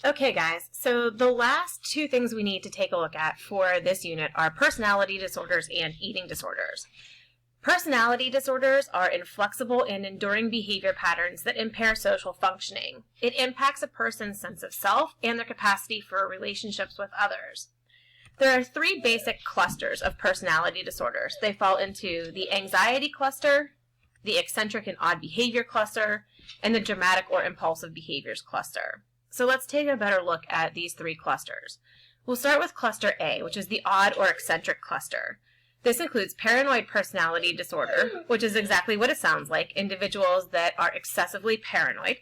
Okay, guys, so the last two things we need to take a look at for this unit are personality disorders and eating disorders. Personality disorders are inflexible and enduring behavior patterns that impair social functioning. It impacts a person's sense of self and their capacity for relationships with others. There are three basic clusters of personality disorders. They fall into the anxiety cluster, the eccentric and odd behavior cluster, and the dramatic or impulsive behaviors cluster. So let's take a better look at these three clusters. We'll start with cluster A, which is the odd or eccentric cluster. This includes paranoid personality disorder, which is exactly what it sounds like, individuals that are excessively paranoid,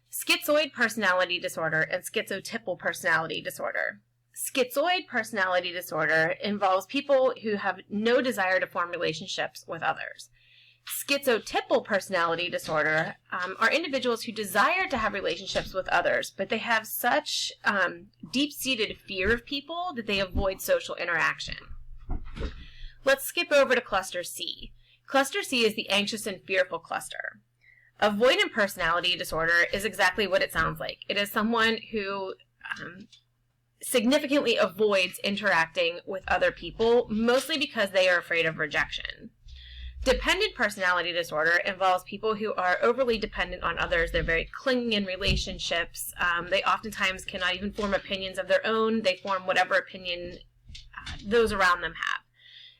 schizoid personality disorder, and schizotypal personality disorder. Schizoid personality disorder involves people who have no desire to form relationships with others. Schizotypal personality disorder are individuals who desire to have relationships with others, but they have such deep-seated fear of people that they avoid social interaction. Let's skip over to cluster C. Cluster C is the anxious and fearful cluster. Avoidant personality disorder is exactly what it sounds like. It is someone who significantly avoids interacting with other people, mostly because they are afraid of rejection. Dependent personality disorder involves people who are overly dependent on others. They're very clingy in relationships. They oftentimes cannot even form opinions of their own. They form whatever opinion those around them have.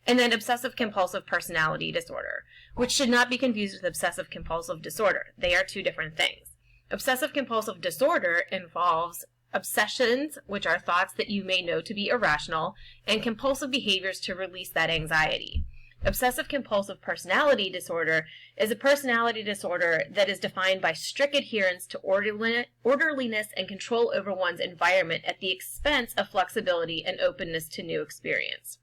And then obsessive compulsive personality disorder, which should not be confused with obsessive compulsive disorder. They are two different things. Obsessive compulsive disorder involves obsessions, which are thoughts that you may know to be irrational, and compulsive behaviors to release that anxiety. Obsessive-compulsive personality disorder is a personality disorder that is defined by strict adherence to orderliness and control over one's environment at the expense of flexibility and openness to new experience.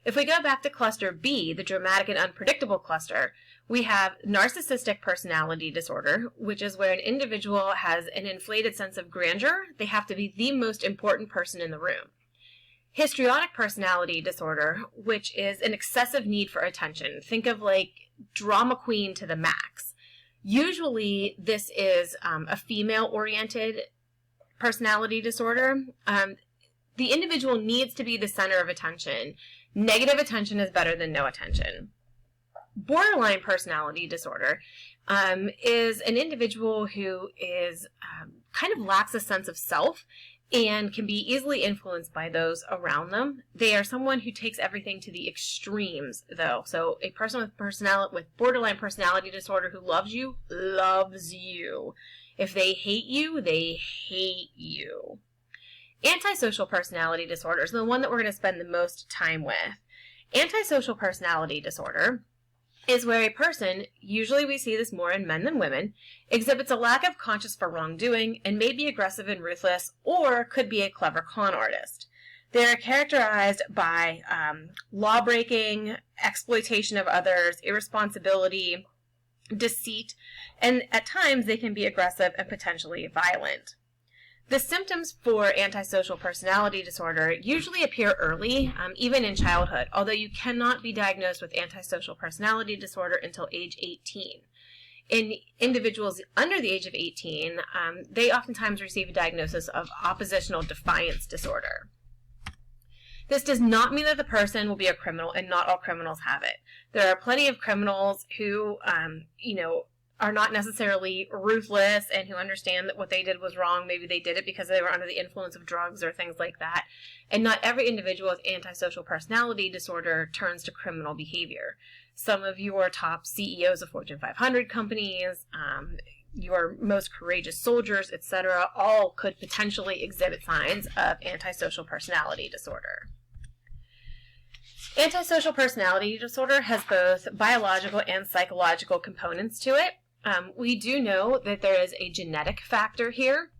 If we go back to cluster B, the dramatic and unpredictable cluster, we have narcissistic personality disorder, which is where an individual has an inflated sense of grandeur. They have to be the most important person in the room. Histrionic personality disorder, which is an excessive need for attention. Think of like drama queen to the max. Usually this is a female-oriented personality disorder. The individual needs to be the center of attention. Negative attention is better than no attention. Borderline personality disorder is an individual who is kind of lacks a sense of self and can be easily influenced by those around them. They are someone who takes everything to the extremes, though. So a person with borderline personality disorder who loves you. If they hate you, they hate you. Antisocial personality disorder is the one that we're going to spend the most time with. Antisocial personality disorder is where a person, usually we see this more in men than women, exhibits a lack of conscience for wrongdoing and may be aggressive and ruthless or could be a clever con artist. They are characterized by law-breaking, exploitation of others, irresponsibility, deceit, and at times they can be aggressive and potentially violent. The symptoms for antisocial personality disorder usually appear early, even in childhood, although you cannot be diagnosed with antisocial personality disorder until age 18. In individuals under the age of 18, they oftentimes receive a diagnosis of oppositional defiance disorder. This does not mean that the person will be a criminal, and not all criminals have it. There are plenty of criminals who, are not necessarily ruthless and who understand that what they did was wrong. Maybe they did it because they were under the influence of drugs or things like that. And not every individual with antisocial personality disorder turns to criminal behavior. Some of your top CEOs of Fortune 500 companies, your most courageous soldiers, etc., all could potentially exhibit signs of antisocial personality disorder. Antisocial personality disorder has both biological and psychological components to it. We do know that there is a genetic factor here.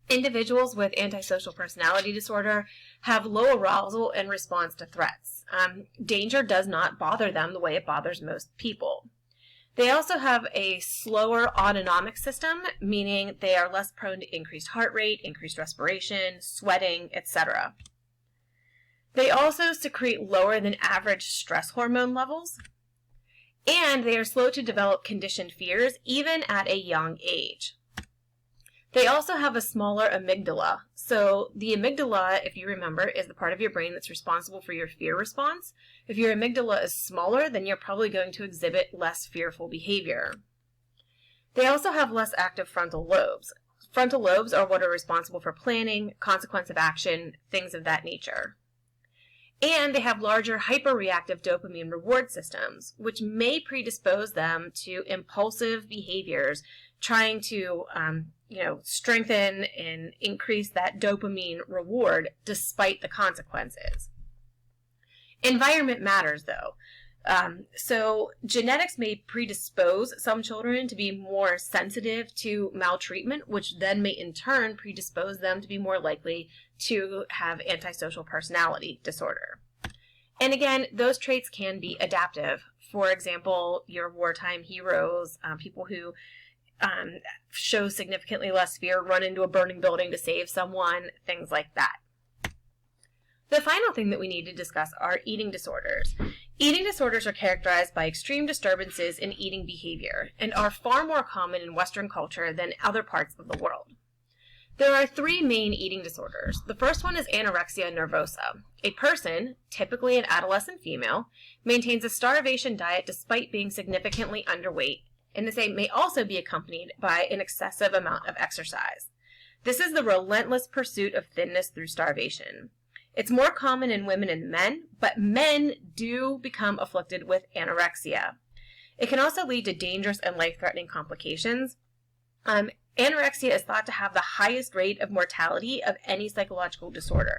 Individuals with antisocial personality disorder have low arousal in response to threats. Danger does not bother them the way it bothers most people. They also have a slower autonomic system, meaning they are less prone to increased heart rate, increased respiration, sweating, etc. They also secrete lower than average stress hormone levels. And they are slow to develop conditioned fears, even at a young age. They also have a smaller amygdala. So the amygdala, if you remember, is the part of your brain that's responsible for your fear response. If your amygdala is smaller, then you're probably going to exhibit less fearful behavior. They also have less active frontal lobes. Frontal lobes are what are responsible for planning, consequence of action, things of that nature. And they have larger hyperreactive dopamine reward systems, which may predispose them to impulsive behaviors, trying to strengthen and increase that dopamine reward despite the consequences. Environment matters, though. So genetics may predispose some children to be more sensitive to maltreatment, which then may in turn predispose them to be more likely to have antisocial personality disorder. And again, those traits can be adaptive. For example, your wartime heroes, people who show significantly less fear, run into a burning building to save someone, things like that. The final thing that we need to discuss are eating disorders. Eating disorders are characterized by extreme disturbances in eating behavior and are far more common in Western culture than other parts of the world. There are 3 main eating disorders. The first one is anorexia nervosa. A person, typically an adolescent female, maintains a starvation diet despite being significantly underweight, and the same may also be accompanied by an excessive amount of exercise. This is the relentless pursuit of thinness through starvation. It's more common in women and men, but men do become afflicted with anorexia. It can also lead to dangerous and life-threatening complications. Anorexia is thought to have the highest rate of mortality of any psychological disorder.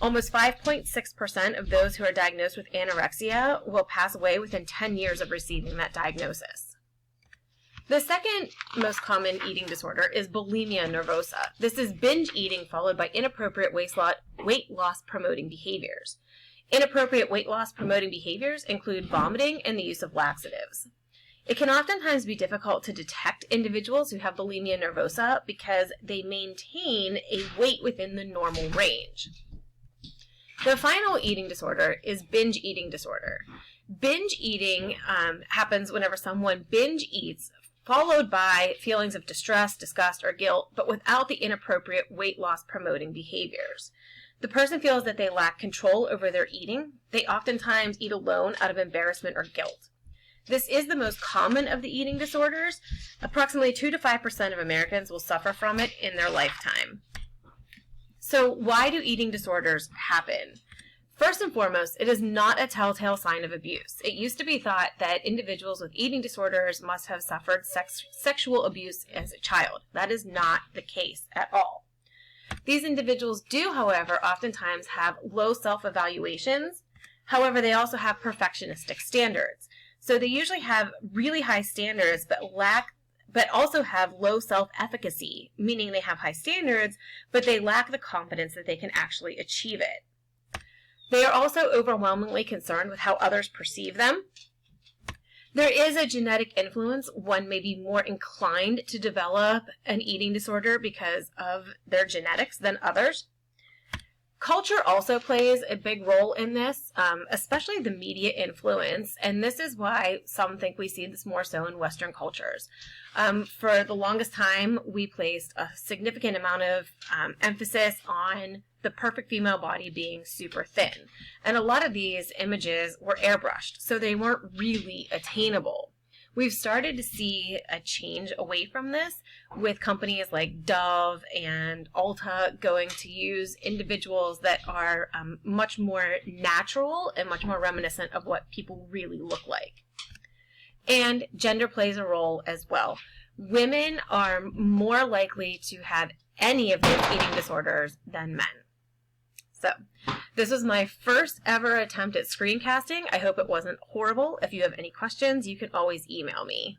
Almost 5.6% of those who are diagnosed with anorexia will pass away within 10 years of receiving that diagnosis. The second most common eating disorder is bulimia nervosa. This is binge eating followed by inappropriate weight loss promoting behaviors. Inappropriate weight loss promoting behaviors include vomiting and the use of laxatives. It can oftentimes be difficult to detect individuals who have bulimia nervosa because they maintain a weight within the normal range. The final eating disorder is binge eating disorder. Binge eating happens whenever someone binge eats, followed by feelings of distress, disgust, or guilt, but without the inappropriate weight loss promoting behaviors. The person feels that they lack control over their eating. They oftentimes eat alone out of embarrassment or guilt. This is the most common of the eating disorders. Approximately 2 to 5% of Americans will suffer from it in their lifetime. So why do eating disorders happen? First and foremost, it is not a telltale sign of abuse. It used to be thought that individuals with eating disorders must have suffered sexual abuse as a child. That is not the case at all. These individuals do, however, oftentimes have low self-evaluations. However, they also have perfectionistic standards. So they usually have really high standards, but also have low self-efficacy, meaning they have high standards, but they lack the confidence that they can actually achieve it. They are also overwhelmingly concerned with how others perceive them. There is a genetic influence. One may be more inclined to develop an eating disorder because of their genetics than others. Culture also plays a big role in this, especially the media influence, and this is why some think we see this more so in Western cultures. For the longest time, we placed a significant amount of emphasis on the perfect female body being super thin, and a lot of these images were airbrushed, so they weren't really attainable. We've started to see a change away from this with companies like Dove and Ulta going to use individuals that are much more natural and much more reminiscent of what people really look like. And gender plays a role as well. Women are more likely to have any of those eating disorders than men. So, this was my first ever attempt at screencasting. I hope it wasn't horrible. If you have any questions, you can always email me.